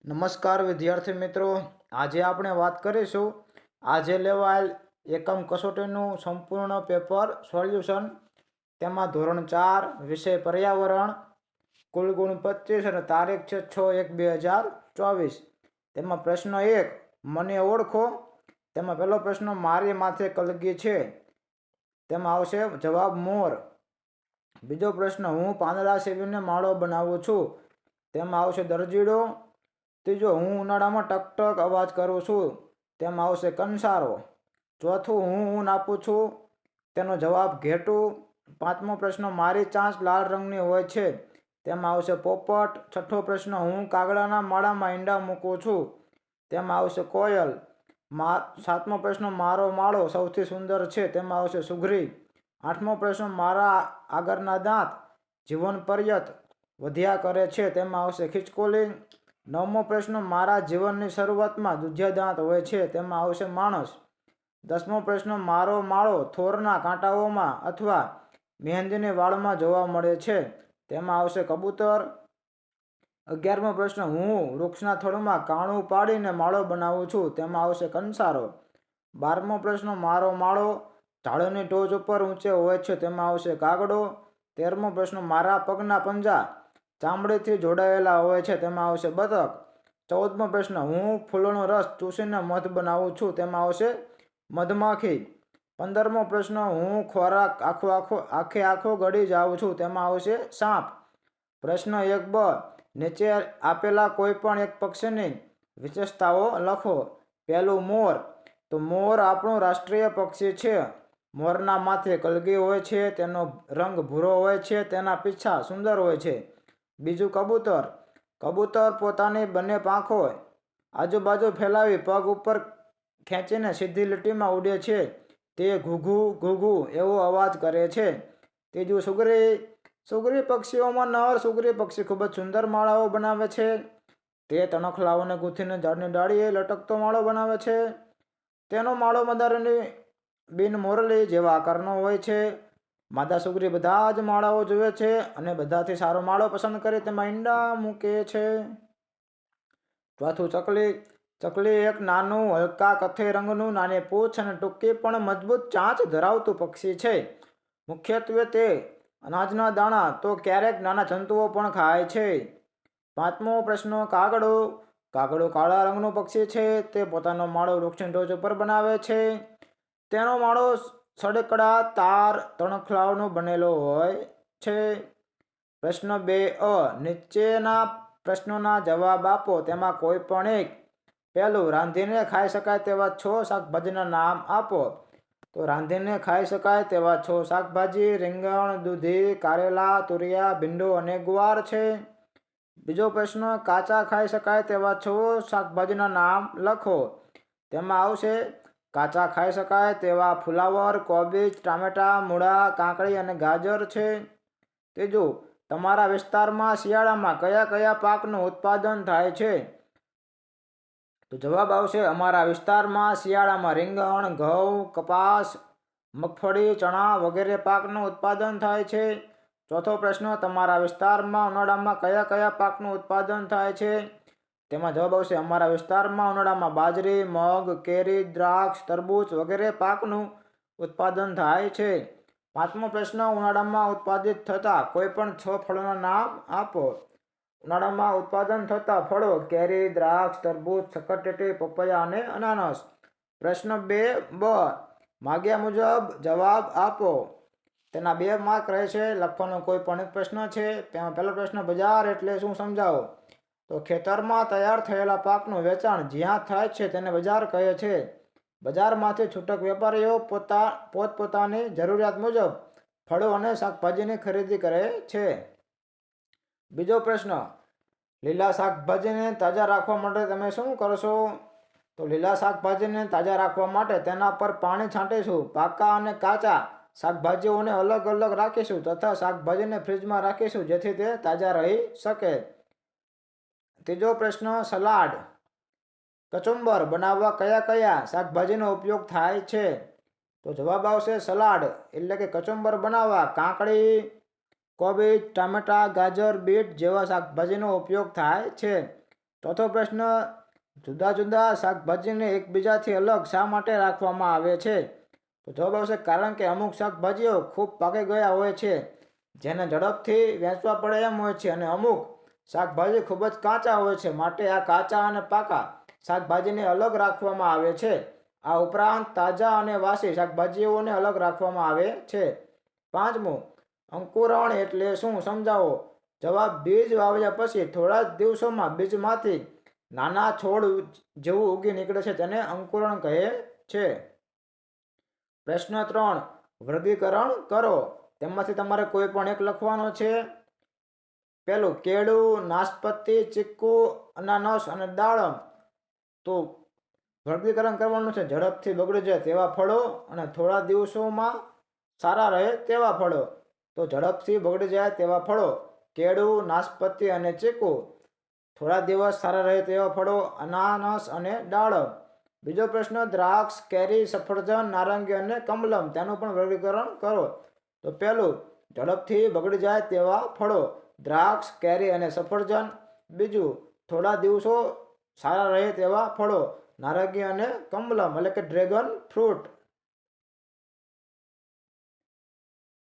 નમસ્કાર વિદ્યાર્થી મિત્રો, આજે આપણે વાત કરીશું આજે લેવાયેલ એકમ કસોટીનું સંપૂર્ણ પેપર સોલ્યુશન. તેમાં ધોરણ 4 વિષય પર્યાવરણ, કુલ ગુણ 25 અને તારીખ છે 6/1/2024. તેમાં પ્રશ્ન 1, મને ઓળખો. તેમાં પહેલો પ્રશ્ન, મારી માથે કલગી છે. તેમાં આવશે જવાબ મોર. બીજો પ્રશ્ન, હું પાંદડા સીવીને માળો બનાવું છું. તેમાં આવશે દરજીડો. ત્રીજો, હું ઉનાળામાં ટક અવાજ કરું છું. તેમાં આવશે કંસારો. ચોથું, હું નાપું છું. તેનો જવાબ ઘેટું. પાંચમો પ્રશ્ન, મારી ચાંચ લાલ રંગની હોય છે. તેમાં આવશે પોપટ. છઠ્ઠો પ્રશ્ન, હું કાગડાના માળામાં ઈંડા મૂકું છું. તેમાં આવશે કોયલ. સાતમો પ્રશ્ન, મારો માળો સૌથી સુંદર છે. તેમાં આવશે સુઘરી. આઠમો પ્રશ્ન, મારા આગળના દાંત જીવન પર્યત વધ્યા કરે છે. તેમાં આવશે ખિચકોલી. નવમો પ્રશ્ન, મારા જીવનની શરૂઆતમાં દુધિયા દાંત હોય છે. તેમાં આવશે માણસ. 10મો પ્રશ્ન, મારો માળો થોરના કાંટાઓમાં અથવા મહેંદીની વાળમાં જોવા મળે છે. તેમાં આવશે કબૂતર. 11મો પ્રશ્ન, હું વૃક્ષના થડમાં કાણું પાડીને માળો બનાવું છું. તેમાં આવશે કંસારો. 12મો પ્રશ્ન, મારો માળો ઝાડની ટોચ ઉપર ઊંચે હોય છે. તેમાં આવશે કાગડો. 13મો પ્રશ્ન, મારા પગના પંજા ચામડીથી જોડાયેલા હોય છે. તેમાં આવશે બતક. 14મો પ્રશ્ન, હું ફૂલોનો રસ ચૂસીને મધ બનાવું છું. તેમાં આવશે મધમાખી. 15મો પ્રશ્ન, હું ખોરાક આખો ગળી જાઉં છું. તેમાં આવશે સાપ. પ્રશ્ન 1બ, નીચે આપેલા કોઈ પણ એક પક્ષીની વિશેષતાઓ લખો. પહેલું, મોર. તો મોર આપણું રાષ્ટ્રીય પક્ષી છે. મોરના માથે કલગી હોય છે. તેનો રંગ ભૂરો હોય છે. તેના પીછા સુંદર હોય છે. બીજું, કબૂતર. કબૂતર પોતાની બંને પાંખો આજુબાજુ ફેલાવી પગ ઉપર ખેંચીને સીધી લીટીમાં ઉડે છે. તે ઘૂઘુ ઘૂઘુ એવો અવાજ કરે છે. ત્રીજું, સુગરી. સુગરી પક્ષીઓમાં નર સુગરી પક્ષી ખૂબ જ સુંદર માળાઓ બનાવે છે. તે તણખલાઓને ગૂંથીને ઝાડની ડાળીએ લટકતો માળો બનાવે છે. તેનો માળો મદારની બિનમોરલી જેવા આકારનો હોય છે. માદા સુગરી બધા જ માળાઓ જુએ છે અને બધાથી સારો માળો પસંદ કરી તેમાં ઈંડા મૂકે છે. ચોથું, ચકલી. ચકલી એક નાનું હલકા કથ્થઈ રંગનું, નાની પૂંછ અને ટૂંકી પણ મજબૂત ચાંચ ધરાવતું પક્ષી છે. મુખ્યત્વે તે અનાજના દાણા તો ક્યારેક નાના જંતુઓ પણ ખાય છે. પાંચમો પ્રશ્ન, કાગડો. કાગડો કાળા રંગનું પક્ષી છે. તે પોતાનો માળો વૃક્ષની ટોચ ઉપર બનાવે છે. તેનો માળો સડકડા તાર તણખલાઓનો બનેલો હોય છે. પ્રશ્ન 2અ, નીચેના પ્રશ્નોના જવાબ આપો. તેમાં કોઈ પણ એક. પહેલું, રાંધીને ખાઈ શકાય તેવા 6 શાકભાજીના નામ આપો. તો રાંધીને ખાઈ શકાય તેવા 6 શાકભાજી રીંગણ, દૂધી, કારેલા, તુરિયા, ભીંડો અને ગુવાર છે. બીજો પ્રશ્ન, કાચા ખાઈ શકાય તેવા 6 શાકભાજીના નામ લખો. તેમાં આવશે કાચા ખાઈ શકાય તેવા ફુલાવર, કોબીજ, ટામેટા, મૂળા, કાકડી અને ગાજર છે. ત્રીજું, તમારા વિસ્તારમાં શિયાળામાં કયા કયા પાકનું ઉત્પાદન થાય છે? તો જવાબ આવશે, અમારા વિસ્તારમાં શિયાળામાં રીંગણ, ઘઉં, કપાસ, મગફળી, ચણા વગેરે પાકનું ઉત્પાદન થાય છે. ચોથો પ્રશ્ન, તમારા વિસ્તારમાં ઉનાળામાં કયા કયા પાકનું ઉત્પાદન થાય છે? તેમાં જવાબ આવશે, અમારા વિસ્તારમાં ઉનાળામાં બાજરી, મગ, કેરી, દ્રાક્ષ, તરબૂચ વગેરે પાકનું ઉત્પાદન થાય છે. પાંચમો પ્રશ્ન, ઉનાળામાં ઉત્પાદિત થતા કોઈ પણ 6 ફળોના નામ આપો. ઉનાળામાં ઉત્પાદન થતા ફળો કેરી, દ્રાક્ષ, તરબૂચ, શક્કરટેટી, પપૈયા અને અનાનસ. પ્રશ્ન 2બ, માગ્યા મુજબ જવાબ આપો. તેના 2 માર્ક રહે છે. લખવાનો કોઈ પણ એક પ્રશ્ન છે. તેમાં પહેલો પ્રશ્ન, બજાર એટલે શું સમજાવો. તો ખેતરમાં તૈયાર થયેલા પાકનું વેચાણ જ્યાં થાય છે તેને બજાર કહે છે. બજારમાંથી છૂટક વેપારીઓ પોતપોતાની જરૂરિયાત મુજબ ફળો અને શાકભાજીની ખરીદી કરે છે. બીજો પ્રશ્ન, લીલા શાકભાજીને તાજા રાખવા માટે તમે શું કરશો? તો લીલા શાકભાજીને તાજા રાખવા માટે તેના પર પાણી છાંટીશું, પાકા અને કાચા શાકભાજીઓને અલગ અલગ રાખીશું તથા શાકભાજીને ફ્રીજમાં રાખીશું જેથી તે તાજા રહી શકે. ત્રીજો પ્રશ્ન, સલાડ કચુંબર બનાવવા કયા કયા શાકભાજીનો ઉપયોગ થાય છે? તો જવાબ આવશે, સલાડ એટલે કે કચુંબર બનાવવા કાકડી, કોબીજ, ટામેટા, ગાજર, બીટ જેવા શાકભાજીનો ઉપયોગ થાય છે. ચોથો પ્રશ્ન, જુદા જુદા શાકભાજીને એકબીજાથી અલગ શા માટે રાખવામાં આવે છે? તો જવાબ આવશે કારણ કે અમુક શાકભાજીઓ ખૂબ પાકી ગયા હોય છે, જેને ઝડપથી વેચવા પડે એમ હોય છે, અને અમુક શાકભાજી ખૂબ જ કાચા હોય છે, માટે આ કાચા અને પાકા શાકભાજીને અલગ રાખવામાં આવે છે. આ ઉપરાંત તાજા અને વાસી શાકભાજીઓને અલગ રાખવામાં આવે છે. પાંચમું, અંકુરણ એટલે શું સમજાવો? જવાબ, બીજ વાવ્યા પછી થોડા જ દિવસોમાં બીજમાંથી નાના છોડ જેવું ઉગી નીકળે છે, તેને અંકુરણ કહે છે. પ્રશ્ન 3, વર્ગીકરણ કરો. તેમાંથી તમારે કોઈ પણ એક લખવાનો છે. પહેલું, કેળું, નાશપતી, ચીકુ, અનાનસ અને દાડમ. તો વર્ગીકરણ કરવાનું છે. ઝડપથી બગડી જાય તેવા ફળો અને થોડા દિવસોમાં સારા રહે તેવા ફળો. તો ઝડપથી બગડી જાય તેવા ફળો કેળું, નાશપતી અને ચીકુ. થોડા દિવસ સારા રહે તેવા ફળો અનાનસ અને દાડમ. બીજો પ્રશ્ન, દ્રાક્ષ, કેરી, સફરજન, નારંગી અને કમલમ. તેનું પણ વર્ગીકરણ કરો. તો પહેલું, ઝડપથી બગડી જાય તેવા ફળો દ્રાક્ષ, કેરી અને સફરજન. બીજું, થોડા દિવસો સારા રહે તેવા ફળો નારંગી અને કમલમ એટલે કે ડ્રેગન ફ્રૂટ.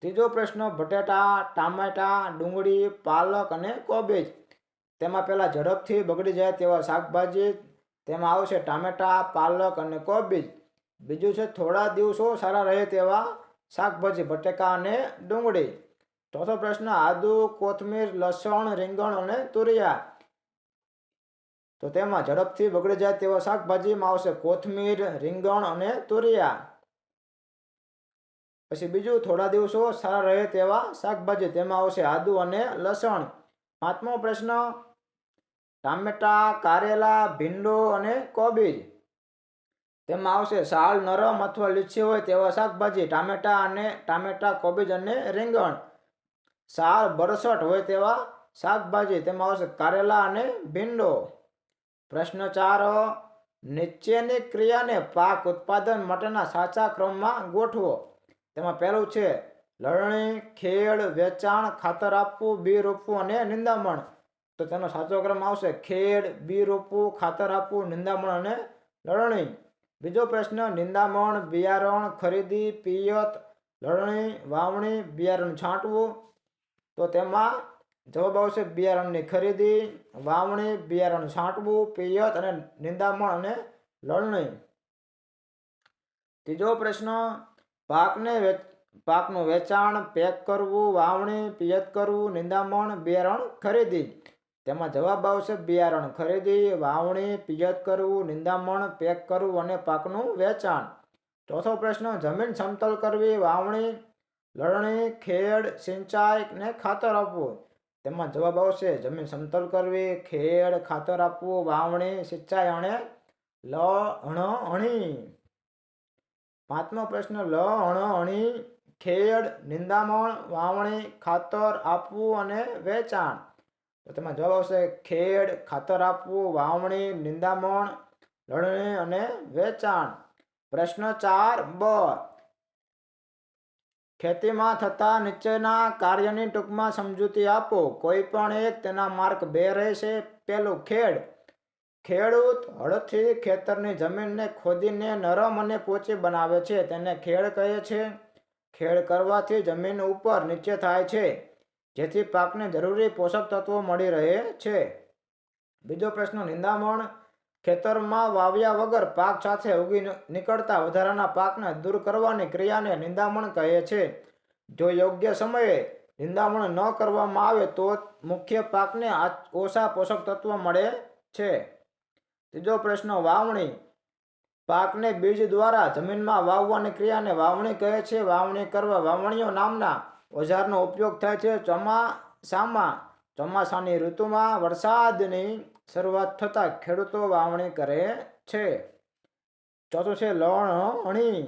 ત્રીજો પ્રશ્ન, બટેટા, ટામેટા, ડુંગળી, પાલક અને કોબીજ. તેમાં પહેલા ઝડપથી બગડી જાય તેવા શાકભાજી, તેમાં આવશે ટામેટા, પાલક અને કોબીજ. બીજું છે થોડા દિવસો સારા રહે તેવા શાકભાજી, બટેકા અને ડુંગળી. ચોથો પ્રશ્ન, આદુ, કોથમીર, લસણ, રીંગણ અને તુરિયા. તો તેમાં ઝડપથી બગડી જાય તેવા શાકભાજીમાં આવશે કોથમીર, રીંગણ અને તુરિયા. પછી બીજું, થોડા દિવસો સારા રહે તેવા શાકભાજી, તેમાં આવશે આદુ અને લસણ. પાંચમો પ્રશ્ન, ટામેટા, કારેલા, ભીંડો અને કોબીજ. તેમાં આવશે સાલ નરમ અથવા લીસી હોય તેવા શાકભાજી, ટામેટા, કોબીજ અને રીંગણ. સાલ બરસટ હોય તેવા શાકભાજી, તેમાં આવશે કારેલા અને ભીંડો. પ્રશ્ન 4, નીચેની ક્રિયાને પાક ઉત્પાદન માટેના સાચા ક્રમમાં ગોઠવો. તેમાં પહેલું છે લણણી, ખેડ, વેચાણ, ખાતર આપવું, બી રોપવું અને નિંદામણ. તો તેનો સાચો ક્રમ આવશે ખેડ, બી રોપવું, ખાતર આપવું, નિંદામણ અને લણણી. બીજો પ્રશ્ન, નિંદામણ, બિયારણ ખરીદી, પિયત, લણણી, વાવણી, બિયારણ છાંટવું. તો તેમાં જવાબ આવશે બિયારણની ખરીદી, વાવણી, બિયારણ છાંટવું, પિયત અને નિંદામણ અને લણણી. ત્રીજો પ્રશ્ન, પાકનું વેચાણ, પેક કરવું, વાવણી, પિયત કરવું, નિંદામણ, બિયારણ ખરીદી. તેમાં જવાબ આવશે બિયારણ ખરીદી, વાવણી, પિયત કરવું, નિંદામણ, પેક કરવું અને પાકનું વેચાણ. ચોથો પ્રશ્ન, જમીન સમતલ કરવી, વાવણી, લણણી, ખેડ, સિંચાઈ ને ખાતર આપવું. તેમાં જવાબ આવશે જમીન સમતલ કરવી, ખેડ, ખાતર આપવું, વાવણી, સિંચાઈ અને લણણી. પાંચમો પ્રશ્ન, લણણી, ખેડ, નિંદામણ, વાવણી, ખાતર આપવું અને વેચાણ. તો તેમાં જવાબ આવશે ખેડ, ખાતર આપવું, વાવણી, નિંદામણ, લણણી અને વેચાણ. પ્રશ્ન 4બ, ખેતીમાં થતા નીચેના કાર્યની ટૂંકમાં સમજૂતી આપો. કોઈ પણ એક, તેના માર્ક 2 રહેશે. પહેલું, ખેડૂત હળથી ખેતરની જમીનને ખોદીને નરમ અને પોચી બનાવે છે, તેને ખેડ કહે છે. ખેડ કરવાથી જમીન ઉપર નીચે થાય છે, જેથી પાકને જરૂરી પોષક તત્વો મળી રહે છે. બીજો પ્રશ્ન, નિંદામણ, ખેતરમાં વાવ્યા વગર પાક સાથે ઉગી નીકળતા વધારાના પાકને દૂર કરવાની ક્રિયાને નિંદામણ કહે છે. જો યોગ્ય સમયે નિંદામણ ન કરવામાં આવે તો મુખ્ય પાકને ઓછા પોષક તત્વો મળે છે. ત્રીજો પ્રશ્ન, વાવણી, પાકને બીજ દ્વારા જમીનમાં વાવવાની ક્રિયાને વાવણી કહે છે. વાવણી કરવા વાવણીઓ નામના ઓજારનો ઉપયોગ થાય છે. ચોમાસાની ઋતુમાં વરસાદની શરૂઆત થતાં ખેડૂતો વાવણી કરે છે. ચોથું છે લણણી,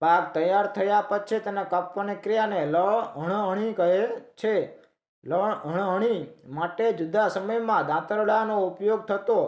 પાક તૈયાર થયા પછી તેને કાપવાની ક્રિયાને લણણી કહે છે. લણણી માટે જુદા સમયમાં દાંતરડાનો ઉપયોગ થતો.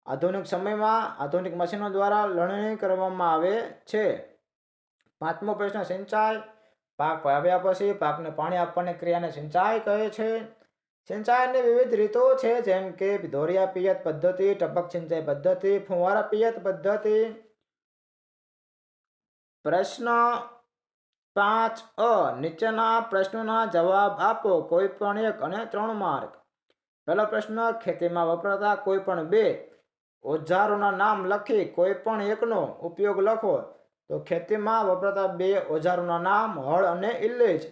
આધુનિક સમયમાં આધુનિક મશીનો દ્વારા લણણી કરવામાં આવે છે. પાંચમો પ્રશ્ન, સિંચાઈ, પાક વાવ્યા પછી પાકને પાણી આપવાની ક્રિયાને સિંચાઈ કહે છે. સિંચાઈની વિવિધ રીતો છે, જેમ કે ધોરિયા પિયત પદ્ધતિ, ટપક સિંચાઈ પદ્ધતિ, ફુવારા પિયત પદ્ધતિ. પ્રશ્ન 5 નીચેના પ્રશ્નોના જવાબ આપો, કોઈ પણ એક અને 3 માર્ક. પહેલો પ્રશ્ન, ખેતીમાં વપરાતા કોઈ પણ 2 ઓજારોના નામ લખી કોઈ પણ એકનો ઉપયોગ લખો. તો ખેતીમાં વપરાતા 2 ઓજારોના નામ હળ અને ઇલ્લીજ.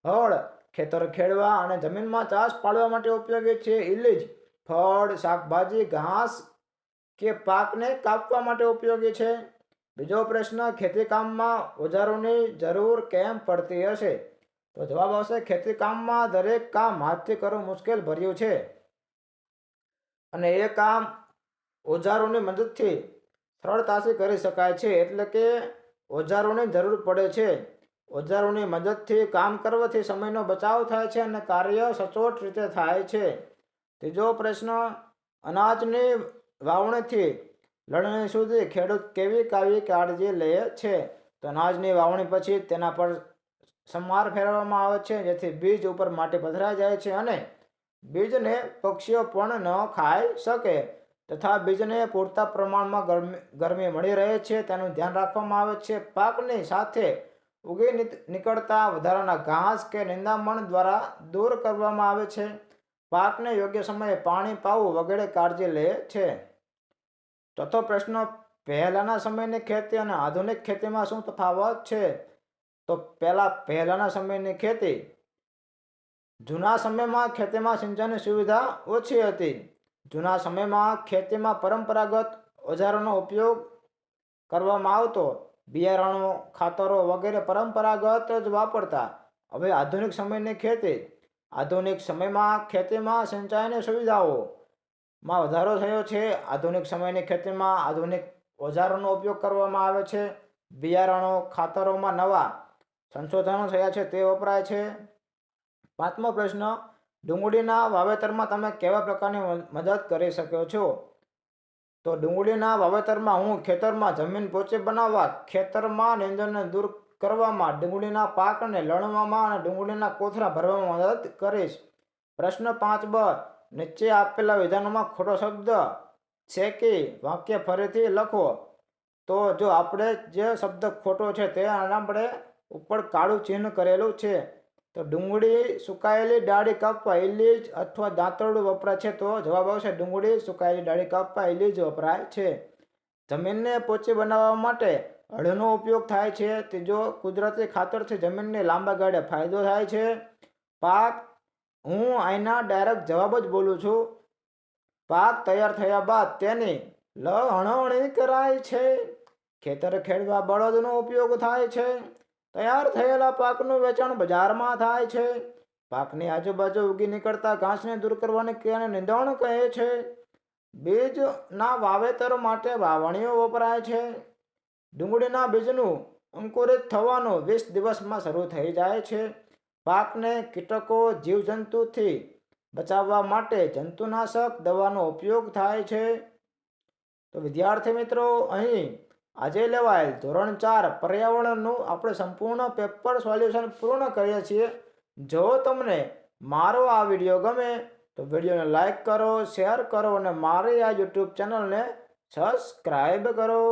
હળ ખેતર ખેડવા અને જમીનમાં ચાસ પાડવા માટે ઉપયોગી છે. ઇલ્લીજ ફળ, શાકભાજી, ઘાસ કે પાકને કાપવા માટે ઉપયોગી છે. બીજો પ્રશ્ન, ખેતી કામમાં ઓજારોની જરૂર કેમ પડતી હશે? તો જવાબ આવશે, ખેતી કામમાં દરેક કામ હાથથી કરવું મુશ્કેલ ભર્યું છે અને એ કામ ઓજારોની મદદથી સરળતાથી કરી શકાય છે, એટલે કે ઓજારોની જરૂર પડે છે. ઓજારોની મદદથી કામ કરવાથી સમયનો બચાવ થાય છે અને કાર્ય સચોટ રીતે થાય છે. ત્રીજો પ્રશ્ન, અનાજની વાવણીથી લણણી સુધી ખેડૂત કેવી કાળજી લે છે? તો અનાજની વાવણી પછી તેના પર સમાર ફેરવવામાં આવે છે, જેથી બીજ ઉપર માટી પથરાઈ જાય છે અને બીજને પક્ષીઓ પણ ન ખાઈ શકે તથા બીજને પૂરતા પ્રમાણમાં ગરમી મળી રહે છે, તેનું ધ્યાન રાખવામાં આવે છે. પાકની સાથે ઉગી નીકળતા વધારાના ઘાસ કે નિંદામણ દ્વારા દૂર કરવામાં આવે છે. પાકને યોગ્ય સમયે પાણી પાવું વગેરે કાળજી લે છે. ચોથો પ્રશ્ન, પહેલાના સમયની ખેતી અને આધુનિક ખેતીમાં શું તફાવત છે? તો પહેલાના સમયની ખેતી. જૂના સમયમાં ખેતીમાં સિંચાઈની સુવિધા ઓછી હતી. જૂના સમયમાં ખેતીમાં પરંપરાગત ઓજારોનો ઉપયોગ કરવામાં આવતો. બિયારણો, ખાતરો વગેરે પરંપરાગત જ વાપરતા. હવે આધુનિક સમયની ખેતી. આધુનિક સમયમાં ખેતીમાં સિંચાઈની સુવિધાઓમાં વધારો થયો છે. આધુનિક સમયની ખેતીમાં આધુનિક ઓજારોનો ઉપયોગ કરવામાં આવે છે. બિયારણો, ખાતરોમાં નવા સંશોધનો થયા છે તે વપરાય છે. પાંચમો પ્રશ્ન, ડુંગળીના વાવેતરમાં તમે કેવા પ્રકારની મદદ કરી શકો છો? તો ડુંગળીના વાવેતરમાં હું ખેતરમાં જમીન પોચી બનાવવા, ખેતરમાં નીંદણને દૂર કરવામાં, ડુંગળીના પાકને લણવામાં અને ડુંગળીના કોથળા ભરવામાં મદદ કરીશ. પ્રશ્ન 5બ, નીચે આપેલા વિધાનોમાં ખોટો શબ્દ છે કે વાક્ય ફરીથી લખો. તો જો આપણે જે શબ્દ ખોટો છે તે આપણે ઉપર કાળું ચિહ્ન કરેલું છે. તો ડુંગળી સુકાયેલી ડાળી કાપવા ઇલ્લીજ અથવા દાંતરડું વપરાય છે. તો જવાબ આવશે, ડુંગળી સુકાયેલી ડાળી કાપવા ઇલ્લીજ વપરાય છે. જમીનને પોચી બનાવવા માટે હળનો ઉપયોગ થાય છે. ત્રીજો, કુદરતી ખાતરથી જમીનને લાંબા ગાળે ફાયદો થાય છે. પાક, હું અહીંના ડાયરેક્ટ જવાબ જ બોલું છું. પાક તૈયાર થયા બાદ તેની લણણી કરાય છે. ખેતર ખેડવા બળદનો ઉપયોગ થાય છે. તૈયાર થયેલા પાકનું વેચાણ બજારમાં થાય છે. પાકની આજુબાજુ ઉગી નીકળતા ઘાસને દૂર કરવાની ક્રિયાને નીંદણ કહે છે. બીજના વાવેતર માટે વાવણીઓ વપરાય છે. ડુંગળીના બીજનું અંકુરિત થવાનું 20 દિવસમાં શરૂ થઈ જાય છે. પાકને કીટકો, જીવજંતુથી બચાવવા માટે જંતુનાશક દવાનો ઉપયોગ થાય છે. તો વિદ્યાર્થી મિત્રો, અહીં આજે લેવાયેલ ધોરણ 4 પર્યાવરણનું આપણે સંપૂર્ણ પેપર સોલ્યુશન પૂર્ણ કરીએ છીએ. જો તમને મારો આ વિડીયો ગમે તો વિડીયોને લાઈક કરો, શેર કરો અને મારી આ યુટ્યુબ ચેનલને સબસ્ક્રાઈબ કરો.